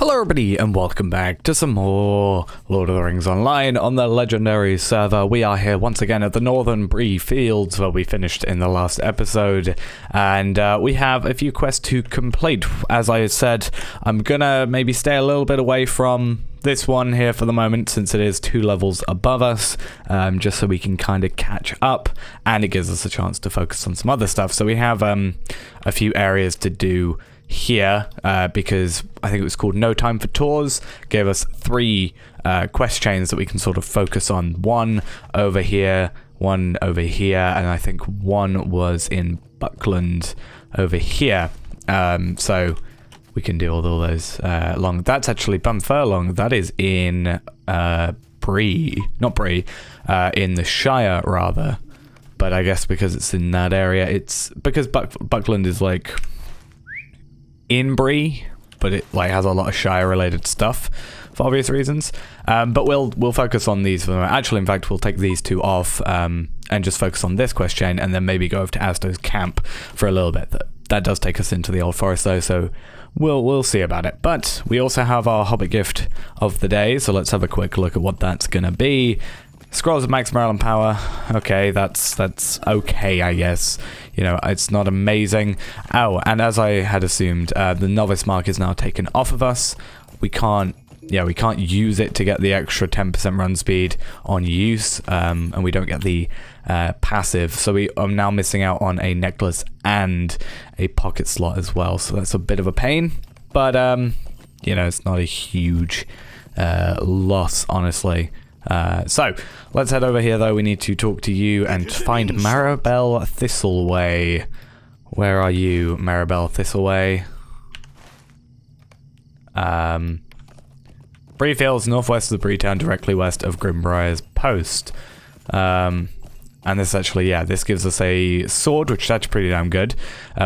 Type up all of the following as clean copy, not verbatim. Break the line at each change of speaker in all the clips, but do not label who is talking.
Hello everybody and welcome back to some more Lord of the Rings Online on the legendary server. We are here once again at the Northern Bree Fields where we finished in the last episode, and we have a few quests to complete. As I said, I'm gonna maybe stay a little bit away from this one here for the moment since it is 2 levels above us, just so we can kind of catch up, and it gives us a chance to focus on some other stuff. So we have a few areas to do here, because I think it was called No Time for Tours, gave us 3 quest chains that we can sort of focus on. One over here, one over here, and I think one was in Buckland over here. So we can do all those along. That's actually Bunfurlong. That is in Bree, not Bree, in the Shire rather. But I guess because it's in that area, it's because Buckland is like in Bree, but it like has a lot of Shire related stuff for obvious reasons. But we'll focus on these for the moment. Actually, in fact, we'll take these 2 off and just focus on this quest chain, and then maybe go over to Asdo's camp for a little bit. That does take us into the Old Forest though, so we'll see about it. But we also have our Hobbit gift of the day, so let's have a quick look at what that's gonna be. Scrolls of Max Marilyn Power. Okay, that's okay, I guess. You know, it's not amazing. Oh, and as I had assumed, the novice mark is now taken off of us. We can't use it to get the extra 10% run speed on use, and we don't get the passive. So we are now missing out on a necklace and a pocket slot as well. So that's a bit of a pain, but you know, it's not a huge loss, honestly. So let's head over here though. We need to talk to you and find Maribel Thistleway. Where are you, Maribel Thistleway? Bree Fields, northwest of the Bree Town, directly west of Grimbriar's Post. And this actually, yeah, this gives us a sword, which is actually pretty damn good.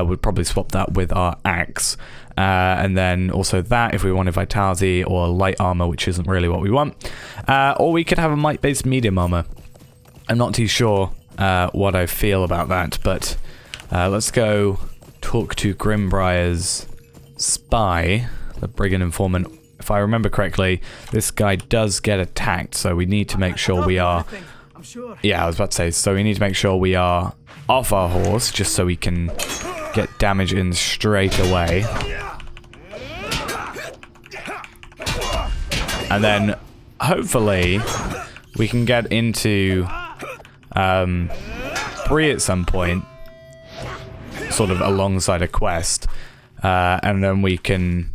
We'd probably swap that with our axe. And then also that if we wanted vitality or light armor, which isn't really what we want. Or we could have a might-based medium armor. I'm not too sure what I feel about that, but let's go talk to Grimbriar's spy, the brigand informant. If I remember correctly, this guy does get attacked, so we need to make sure we are... Yeah, I was about to say, so we need to make sure we are off our horse, just so we can get damage in straight away. And then, hopefully, we can get into Bree at some point, sort of alongside a quest, and then we can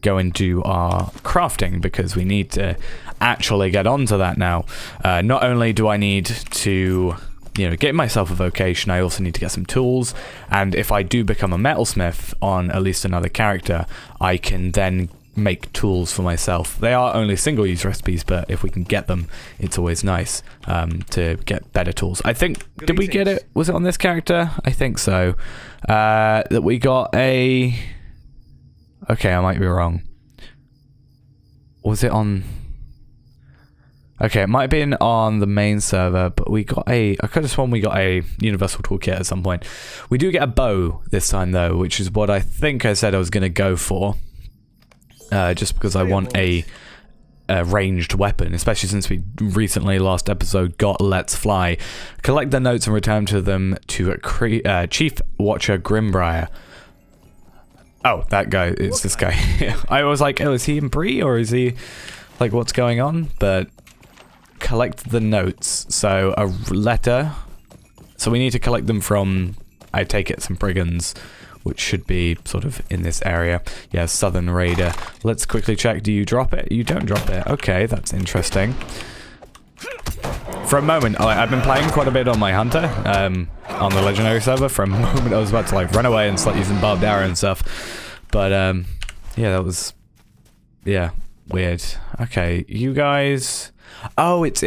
go and do our crafting, because we need to actually get onto that now. Not only do I need to, you know, get myself a vocation, I also need to get some tools, and if I do become a metalsmith on at least another character, I can then make tools for myself. They are only single-use recipes, but if we can get them, it's always nice to get better tools. I think, did we get it? Was it on this character? I think so. That we got a... Okay, I might be wrong. Was it on... Okay, it might have been on the main server, but we got a... I could have sworn we got a universal toolkit at some point. We do get a bow this time, though, which is what I think I said I was going to go for. Just because I want a ranged weapon, especially since we recently, last episode, got Let's Fly. Collect the notes and return to them to Chief Watcher Grimbriar. Oh, that guy. It's this guy. I was like, oh, is he in Bree, or is he... Like, what's going on? But... Collect the notes. So, a letter. So, we need to collect them from, I take it, some brigands, which should be sort of in this area. Yeah, Southern Raider. Let's quickly check. Do you drop it? You don't drop it. Okay, that's interesting. For a moment, I've been playing quite a bit on my hunter, on the legendary server. For a moment, I was about to like run away and start using barbed arrow and stuff. But yeah, that was, yeah, weird. Okay, you guys. Oh, it's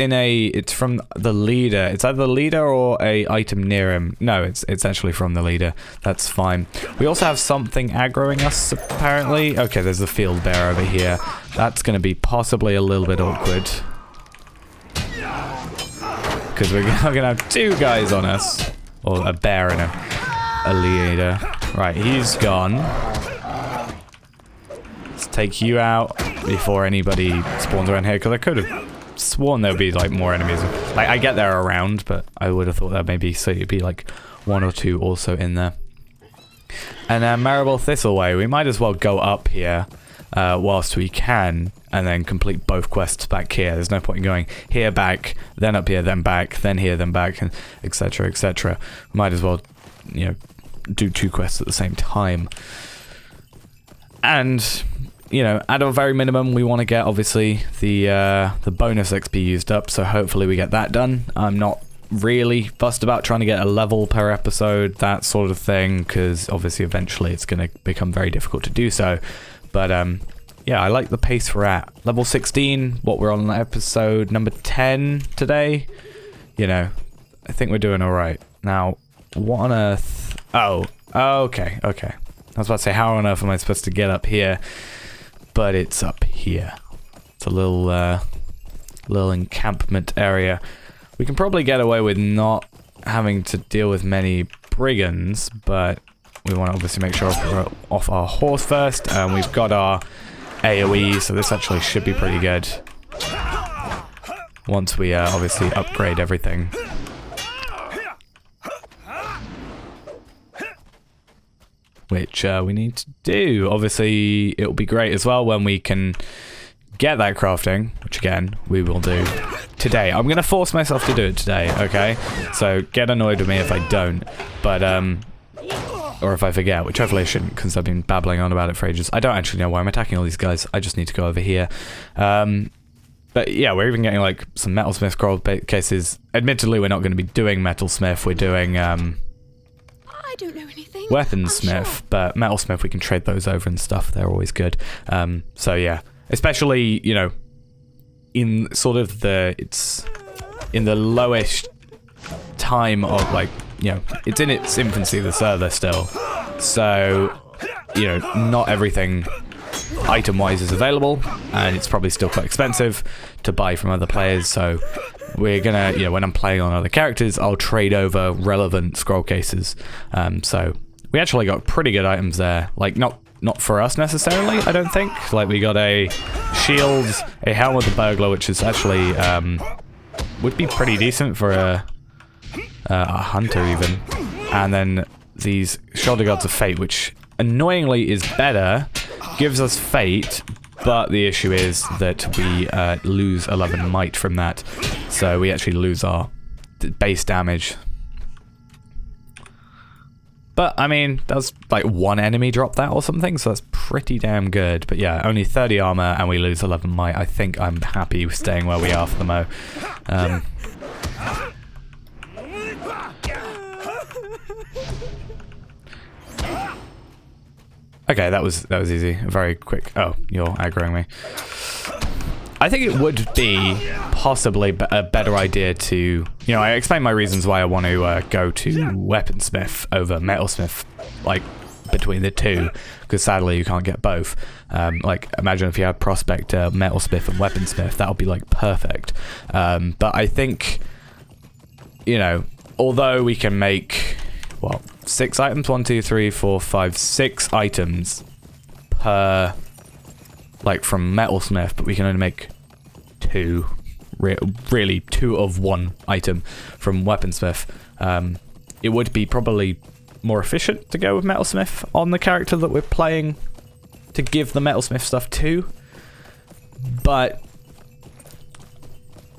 from the leader. It's either the leader or a item near him. No, it's actually from the leader. That's fine. We also have something aggroing us, apparently. Okay, there's the field bear over here. That's going to be possibly a little bit awkward. Because we're going to have 2 guys on us. Or a bear and a leader. Right, he's gone. take you out before anybody spawns around here, because I could have sworn there would be like more enemies. Like, I get they're around, but I would have thought that maybe so it'd be like 1 or 2 also in there. And Marable Thistleway, we might as well go up here whilst we can, and then complete both quests back here. There's no point in going here, back, then up here, then back, then here, then back, and etc, etc. Might as well, you know, do 2 quests at the same time. And, you know, at a very minimum, we want to get, obviously, the bonus XP used up, so hopefully we get that done. I'm not really fussed about trying to get a level per episode, that sort of thing, because obviously eventually it's going to become very difficult to do so. But yeah, I like the pace we're at. Level 16, what we're on episode number 10 today. You know, I think we're doing alright. Now, what on earth? Oh, okay. I was about to say, how on earth am I supposed to get up here? But it's up here. It's a little encampment area. We can probably get away with not having to deal with many brigands, but we want to obviously make sure we're off our horse first. And we've got our AoE, so this actually should be pretty good once we obviously upgrade everything. Which we need to do. Obviously, it'll be great as well when we can get that crafting, which again, we will do today. I'm going to force myself to do it today, okay? So get annoyed with me if I don't, but, or if I forget, which hopefully I shouldn't, because I've been babbling on about it for ages. I don't actually know why I'm attacking all these guys. I just need to go over here. But yeah, we're even getting like some metalsmith scroll cases. Admittedly, we're not going to be doing metalsmith. We're doing, I
don't know anything.
Weaponsmith, sure. But metalsmith, we can trade those over and stuff. They're always good. So yeah. Especially, you know, in sort of it's in the lowest time of, like, you know, it's in its infancy, the server still. So, you know, not everything item-wise is available, and it's probably still quite expensive to buy from other players. So we're gonna, you know, when I'm playing on other characters, I'll trade over relevant scroll cases. So we actually got pretty good items there. Like, not for us necessarily, I don't think. Like, we got a shield, a helm with a burglar, which is actually would be pretty decent for a hunter even. And then these shoulder guards of fate, which annoyingly is better, gives us fate, but the issue is that we lose 11 might from that, so we actually lose our base damage. But, I mean, that's like 1 enemy drop that or something, so that's pretty damn good. But yeah, only 30 armor and we lose 11 might. I think I'm happy with staying where we are for the mo. Okay, that was easy. Very quick. Oh, you're aggroing me. I think it would be possibly a better idea to, you know, I explained my reasons why I want to go to weaponsmith over metalsmith, like, between the two, because sadly you can't get both. Like, imagine if you had prospector, metalsmith, and weaponsmith, that would be, like, perfect. But I think, you know, although we can make, well, 6 items, 1, 2, 3, 4, 5, 6 items per, like, from metalsmith, but we can only make 2, really 2 of 1 item from weaponsmith. It would be probably more efficient to go with metalsmith on the character that we're playing to give the metalsmith stuff to, but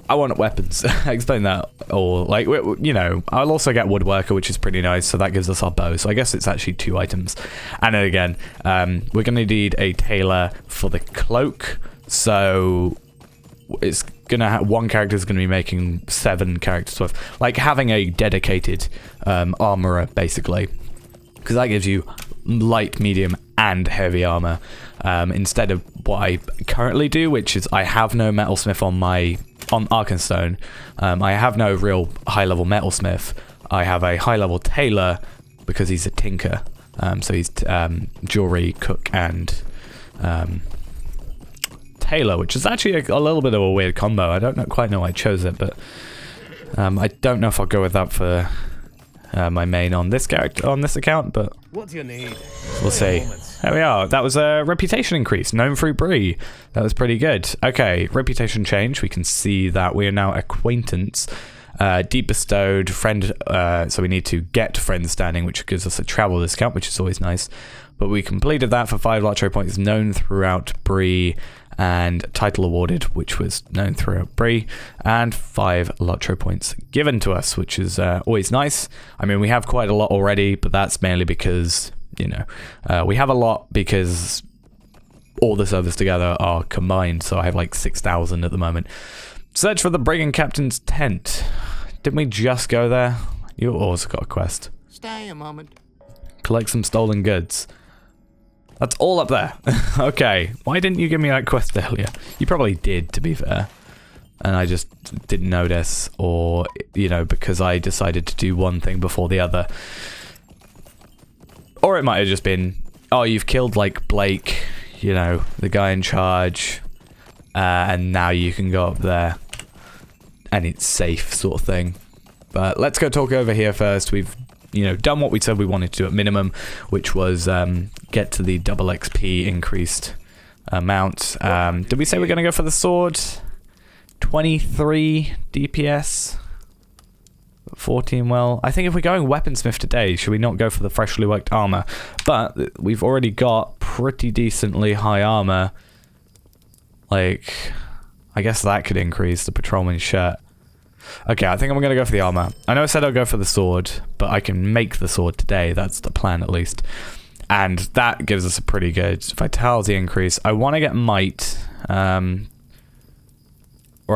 I want weapons. Explain that. Or, like, you know, I'll also get woodworker, which is pretty nice, so that gives us our bow. So I guess it's actually 2 items. And then again, we're going to need a tailor for the cloak. So it's going to have 1 character is going to be making 7 characters worth. Like, having a dedicated armorer, basically. Because that gives you light, medium, and heavy armor. Instead of what I currently do, which is I have no metalsmith on Arkenstone. I have no real high-level metalsmith. I have a high-level tailor because he's a tinker. So he's jewelry, cook, and tailor, which is actually a little bit of a weird combo. I don't quite know why I chose it, but I don't know if I'll go with that for my main on this character, on this account, but
What do you need?
we'll see. There we are. That was a reputation increase. Known through Bree. That was pretty good. Okay, reputation change. We can see that we are now acquaintance. Deep bestowed, friend, so we need to get friend standing, which gives us a travel discount, which is always nice. But we completed that for 5 LOTRO points, known throughout Bree, and title awarded, which was known throughout Bree, and 5 LOTRO points given to us, which is always nice. I mean, we have quite a lot already, but that's mainly because, you know, we have a lot because all the servers together are combined, so I have like 6,000 at the moment. Search for the brigand captain's tent. Didn't we just go there? You also got a quest.
Stay a moment.
Collect some stolen goods. That's all up there. Okay, why didn't you give me that quest earlier? You probably did, to be fair. And I just didn't notice, or, you know, because I decided to do one thing before the other. Or it might have just been, oh, you've killed, like, Blake, you know, the guy in charge, and now you can go up there. And it's safe, sort of thing. But let's go talk over here first. We've, you know, done what we said we wanted to do at minimum, which was get to the double XP increased amount. Did we say we're going to go for the sword? 23 DPS. 14, well, I think if we're going weaponsmith today, should we not go for the freshly worked armor? But we've already got pretty decently high armor. Like, I guess that could increase the patrolman's shirt. Okay, I think I'm going to go for the armor. I know I said I'll go for the sword, but I can make the sword today. That's the plan, at least. And that gives us a pretty good vitality increase. I want to get might. Or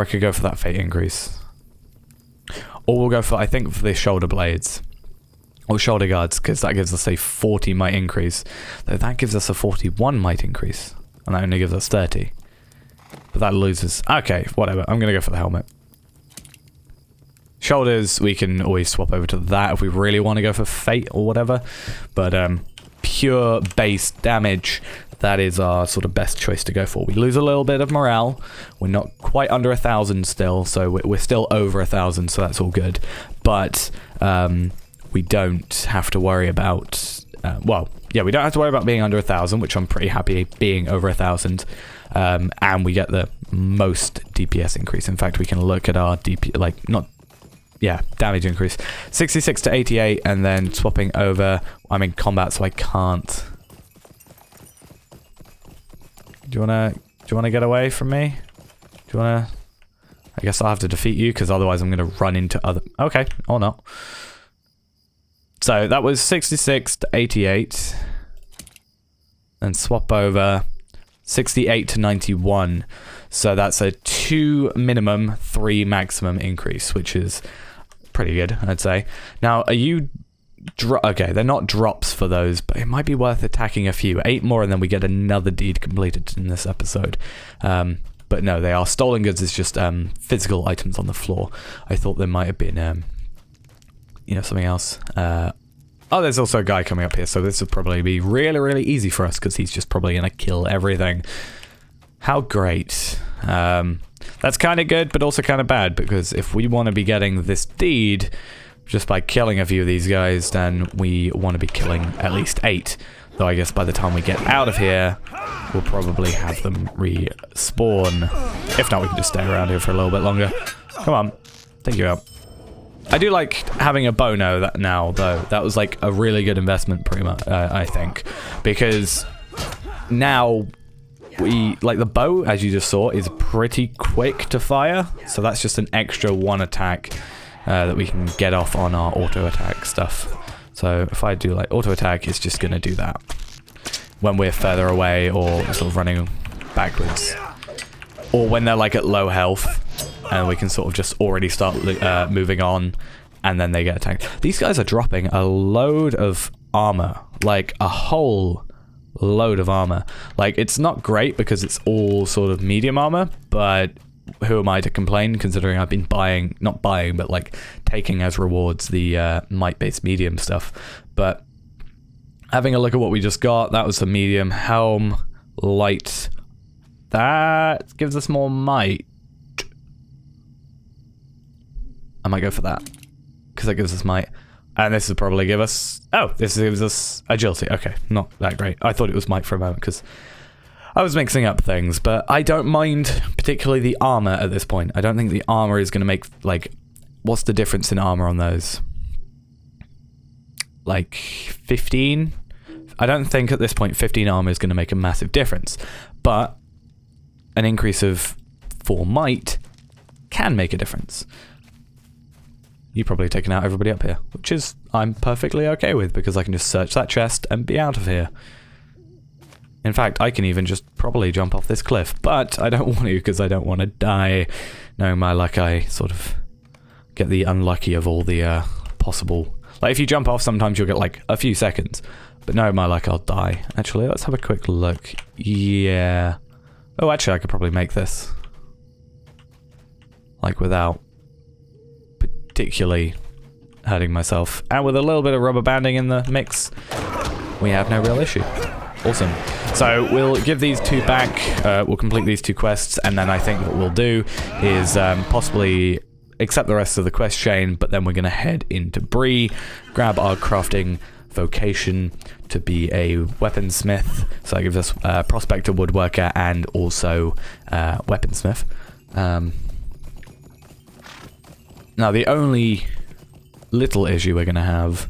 I could go for that fate increase. Or we'll go for, I think, for the shoulder blades. Or shoulder guards, because that gives us a 40 might increase. Though that gives us a 41 might increase. And that only gives us 30. But that loses. Okay, whatever. I'm going to go for the helmet. Shoulders, we can always swap over to that if we really want to go for fate or whatever. But pure base damage, that is our sort of best choice to go for. We lose a little bit of morale. We're not quite under 1,000 still, so we're still over 1,000, so that's all good. But we don't have to worry about... well, yeah, we don't have to worry about being under 1,000, which I'm pretty happy being over 1,000. And we get the most DPS increase. In fact, we can look at our DP... like, not... yeah, damage increase. 66 to 88, and then swapping over... I'm in combat, so I can't... Do you wanna get away from me? Do you wanna... I guess I'll have to defeat you, because otherwise I'm gonna run into other... Okay, or not. So, that was 66 to 88. And swap over 68 to 91. So that's a 2 minimum, 3 maximum increase, which is pretty good, I'd say. Now, are you... okay, they're not drops for those, but it might be worth attacking a few. 8 more, and then we get another deed completed in this episode. But no, they are stolen goods. It's just physical items on the floor. I thought there might have been, you know, something else. Oh, there's also a guy coming up here, so this will probably be really, really easy for us, because he's just probably going to kill everything. How great. That's kind of good, but also kind of bad, because if we want to be getting this deed just by killing a few of these guys, then we want to be killing at least 8. Though I guess by the time we get out of here, we'll probably have them respawn. If not, we can just stay around here for a little bit longer. Come on. Take you out. I do like having a bow now, though. That was like a really good investment, pretty much, I think. Because now... like the bow, as you just saw, is pretty quick to fire, so that's just an extra 1 attack that we can get off on our auto attack stuff. So if I do like auto attack, it's just gonna do that when we're further away or sort of running backwards, or when they're like at low health, and we can sort of just already start moving on, and then they get attacked. These guys are dropping a load of armor, like a whole load of armor. Like, it's not great because it's all sort of medium armor, but who am I to complain, considering I've been not buying, but like taking as rewards the might-based medium stuff. But having a look at what we just got, that was the medium helm, light. That gives us more might. I might go for that, because that gives us might. And this will probably give us... Oh, this gives us agility. Okay, not that great. I thought it was might for a moment because I was mixing up things. But I don't mind particularly the armor at this point. I don't think the armor is going to make... Like, what's the difference in armor on those? Like 15? I don't think at this point 15 armor is going to make a massive difference. But an increase of 4 might can make a difference. You've probably taken out everybody up here, which is I'm perfectly okay with because I can just search that chest and be out of here. In fact, I can even just probably jump off this cliff, but I don't want to because I don't want to die. Knowing my luck, I sort of get the unlucky of all the possible... Like, if you jump off, sometimes you'll get, like, a few seconds. But no, my luck, I'll die. Actually, let's have a quick look. Yeah. Oh, actually, I could probably make this. Like, without particularly hurting myself. And with a little bit of rubber banding in the mix, we have no real issue. Awesome. So we'll give these 2 back, we'll complete these 2 quests, and then I think what we'll do is possibly accept the rest of the quest chain, but then we're going to head into Bree, grab our crafting vocation to be a weaponsmith. So that gives us prospector, woodworker, and also weaponsmith. Now, the only little issue we're going to have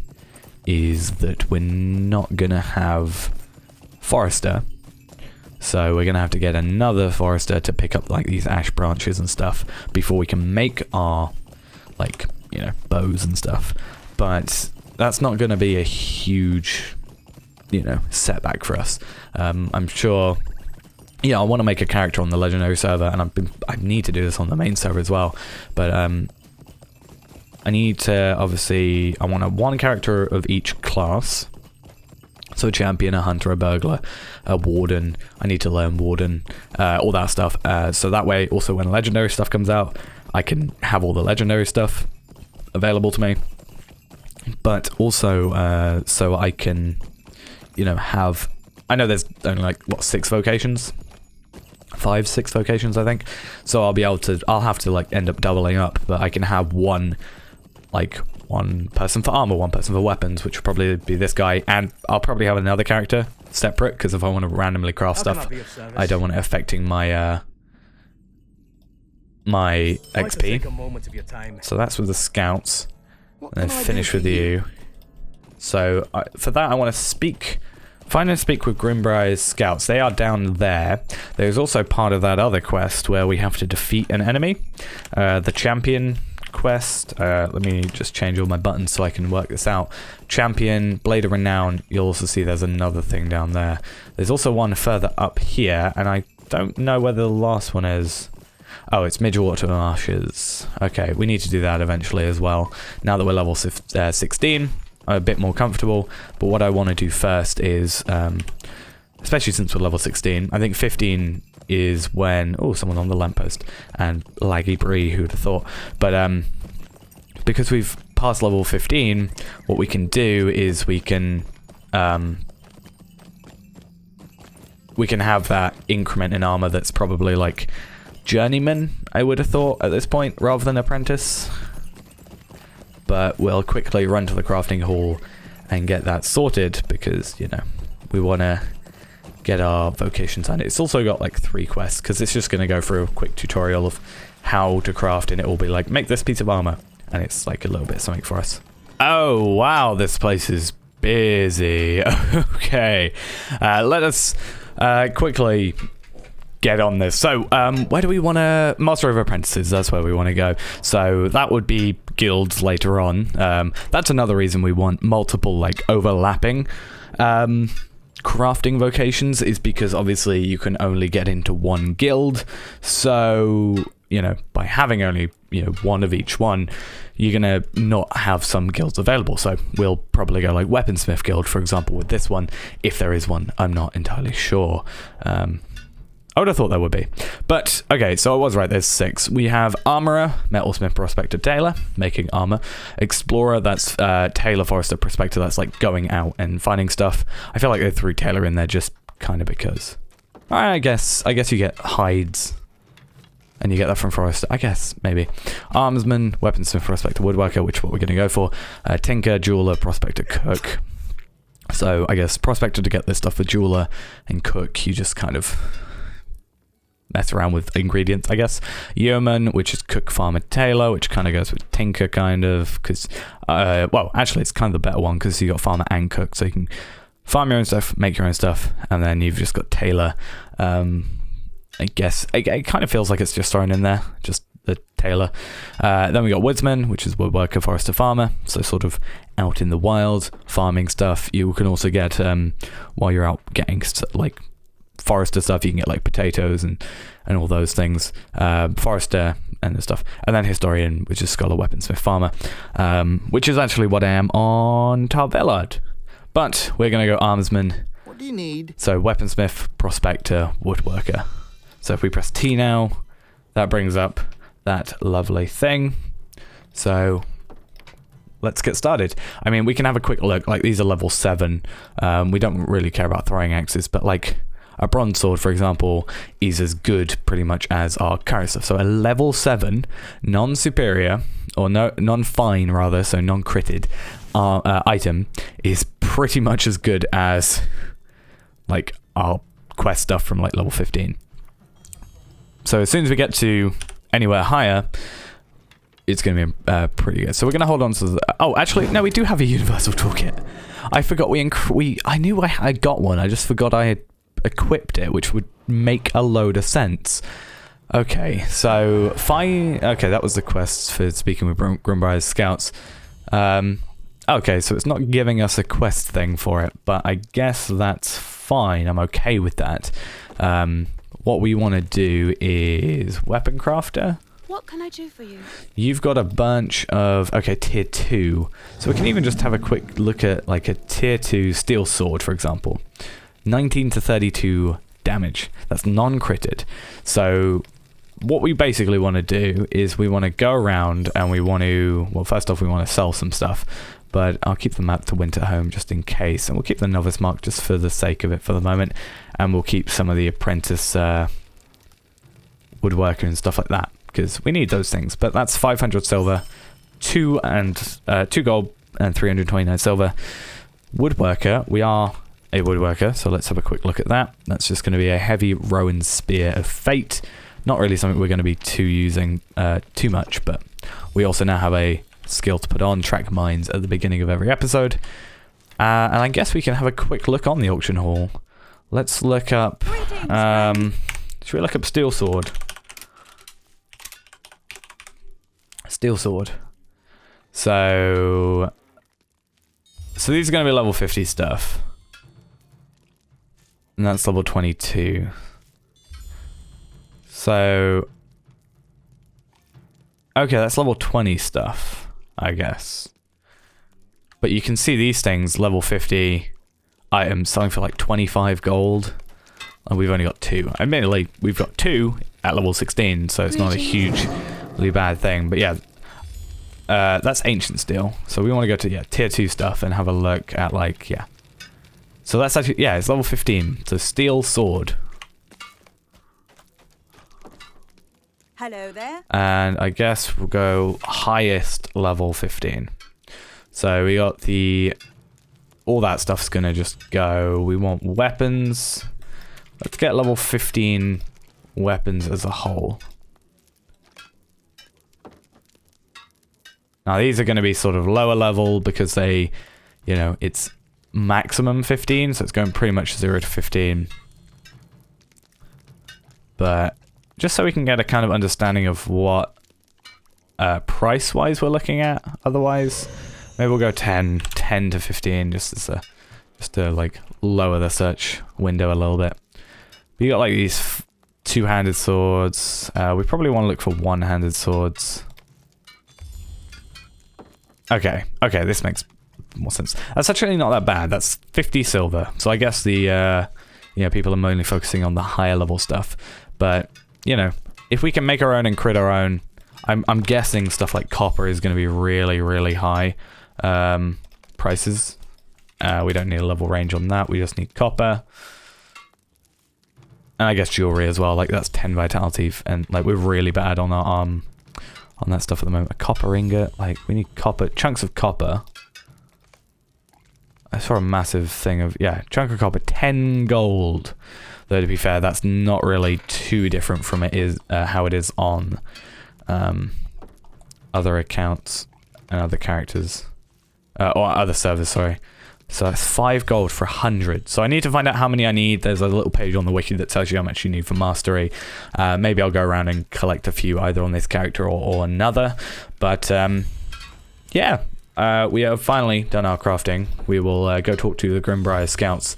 is that we're not going to have forester. So we're going to have to get another forester to pick up, like, these ash branches and stuff before we can make our, like, you know, bows and stuff. But that's not going to be a huge, you know, setback for us. I'm sure... Yeah, I want to make a character on the legendary server, and I need to do this on the main server as well. But, I need to, obviously, I want one character of each class. So a champion, a hunter, a burglar, a warden. I need to learn warden, all that stuff. So that way, also when legendary stuff comes out, I can have all the legendary stuff available to me. But also, so I can, you know, have... I know there's only, like, what, 6 vocations? 5, 6 vocations, I think. So I'll be able to... I'll have to, like, end up doubling up, but I can have one person for armor, one person for weapons, which will probably be this guy, and I'll probably have another character separate, because if I want to randomly craft stuff, I don't want it affecting my my XP. So that's with the scouts, and then finish with you. So for that, I want to find and speak with Grimbriar's scouts. They are down there. There's also part of that other quest where we have to defeat an enemy, the champion quest. Let me just change all my buttons so I can work this out. Champion, Blade of Renown. You'll also see there's another thing down there. There's also one further up here, and I don't know whether the last one is... Oh, it's Midgewater Marshes. Okay, we need to do that eventually as well. Now that we're level 16, I'm a bit more comfortable, but what I want to do first is, especially since we're level 16, I think 15 is when... Oh, someone on the lamppost. And laggy Bree, who'd have thought. But because we've passed level 15, what we can do is we can have that increment in armor that's probably like journeyman, I would have thought, at this point, rather than apprentice. But we'll quickly run to the crafting hall and get that sorted because, you know, we want to get our vocations on it. It's also got like 3 quests because it's just going to go through a quick tutorial of how to craft, and it will be like, make this piece of armor, and it's like a little bit something for us. Oh wow, this place is busy. Okay, let us quickly get on this. So where do we want to... Master of Apprentices, that's where we want to go. So that would be guilds later on. That's another reason we want multiple like overlapping crafting vocations, is because obviously you can only get into one guild. So, you know, by having only, you know, one of each one, you're gonna not have some guilds available. So we'll probably go like Weaponsmith Guild, for example, with this one, if there is one. I'm not entirely sure. I would have thought there would be. But, okay, so I was right, there's 6. We have Armourer, Metalsmith, Prospector, Tailor, making armor. Explorer, that's Tailor, Forester, Prospector, that's like going out and finding stuff. I feel like they threw Tailor in there just kind of because. I guess you get hides And you get that from Forester, I guess, maybe. Armsman, weaponsmith, prospector, woodworker, which is what we're going to go for. Tinker, jeweler, prospector, cook. So I guess prospector to get this stuff for jeweler, and cook, you just kind of mess around with ingredients, I guess. Yeoman, which is cook, farmer, tailor, which kind of goes with tinker, kind of, because, well, actually, it's kind of the better one, because you got farmer and cook, so you can farm your own stuff, make your own stuff, and then you've just got tailor. I guess it kind of feels like it's just thrown in there, just the tailor. Then we got woodsman, which is woodworker, forester, farmer, so sort of out in the wild, farming stuff. You can also get, while you're out getting, like, forester stuff, you can get, like, potatoes and all those things. Forester and stuff. And then historian, which is scholar, weaponsmith, farmer, which is actually what I am on Tarvellard. But we're going to go armsman.
What do you need?
So weaponsmith, prospector, woodworker. So if we press T now, that brings up that lovely thing. So let's get started. I mean, we can have a quick look. Like, these are level 7. We don't really care about throwing axes, but like a bronze sword, for example, is as good pretty much as our current stuff. So a level 7 non-superior, or non-fine rather, so non-critted item is pretty much as good as like our quest stuff from like level 15. So as soon as we get to anywhere higher, it's going to be pretty good. So we're going to hold on to the... Oh, actually, no, we do have a universal toolkit. I forgot I knew I had got one. I just forgot I had equipped it, which would make a load of sense. Okay, so okay, that was the quest for speaking with Grumbriar's scouts. Okay, so it's not giving us a quest thing for it, but I guess that's fine. I'm okay with that. What we want to do is weapon crafter.
What can I do for you?
You've got a bunch of, okay, tier 2. So we can even just have a quick look at like a tier 2 steel sword, for example. 19 to 32 damage. That's non-critted. So what we basically want to do is we want to go around and we want to, well, first off, we want to sell some stuff. But I'll keep the map to Winterhome just in case. And we'll keep the novice mark just for the sake of it for the moment. And we'll keep some of the apprentice woodworker and stuff like that, because we need those things. But that's 500 silver, 2 gold, and 329 silver. Woodworker, we are a woodworker, so let's have a quick look at that. That's just going to be a heavy rowan spear of fate. Not really something we're going to be using too much, but we also now have a skill to put on, track mines at the beginning of every episode. And I guess we can have a quick look on the auction hall. Let's look up, should we look up steel sword? Steel sword. So these are going to be level 50 stuff. And that's level 22. So, okay, that's level 20 stuff, I guess. But you can see these things, level 50 items selling for like 25 gold. And we've only got 2. Admittedly, we've got 2 at level 16, so it's not a hugely bad thing. But yeah, that's ancient steel. So we want to go to, tier 2 stuff and have a look at like, So that's actually, it's level 15. So steel sword.
Hello there.
And I guess we'll go highest level 15. So we got all that stuff's gonna just go. We want weapons. Let's get level 15 weapons as a whole. Now these are gonna be sort of lower level because they, it's maximum 15, so it's going pretty much 0 to 15. But just so we can get a kind of understanding of what price-wise we're looking at. Otherwise, maybe we'll go 10 to 15, just to like lower the search window a little bit. We got like these two-handed swords. We probably want to look for one-handed swords. Okay, this makes more sense. That's actually not that bad. That's 50 silver. So I guess the people are mainly focusing on the higher level stuff. But if we can make our own and crit our own, I'm guessing stuff like copper is going to be really, really high prices. We don't need a level range on that. We just need copper. And I guess jewelry as well. Like, that's 10 vitality, and like we're really bad on our on that stuff at the moment. A copper ingot, like we need copper, chunks of copper. I saw a massive thing of, yeah, chunk of copper, 10 gold. Though to be fair, that's not really too different from it is how it is on other accounts and other characters, or other servers, sorry. So that's 5 gold for 100. So I need to find out how many I need. There's a little page on the wiki that tells you how much you need for mastery. Maybe I'll go around and collect a few either on this character or another. But yeah, we have finally done our crafting. We will go talk to the Grimbrier scouts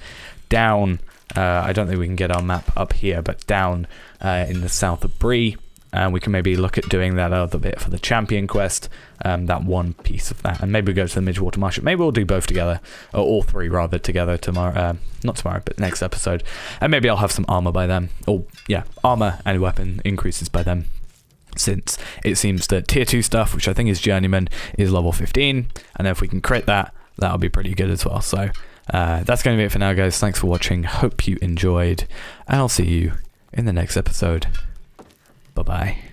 down. I don't think we can get our map up here, but down in the south of Bree. And we can maybe look at doing that other bit for the champion quest, that one piece of that. And maybe go to the Midgewater Marsh. Maybe we'll do both together, or all 3 rather together tomorrow. Not tomorrow, but next episode. And maybe I'll have some armor by then. Or yeah, armor and weapon increases by then. Since it seems that tier 2 stuff, which I think is Journeyman, is level 15. And if we can crit that, that'll be pretty good as well. So that's going to be it for now, guys. Thanks for watching. Hope you enjoyed. And I'll see you in the next episode. Bye-bye.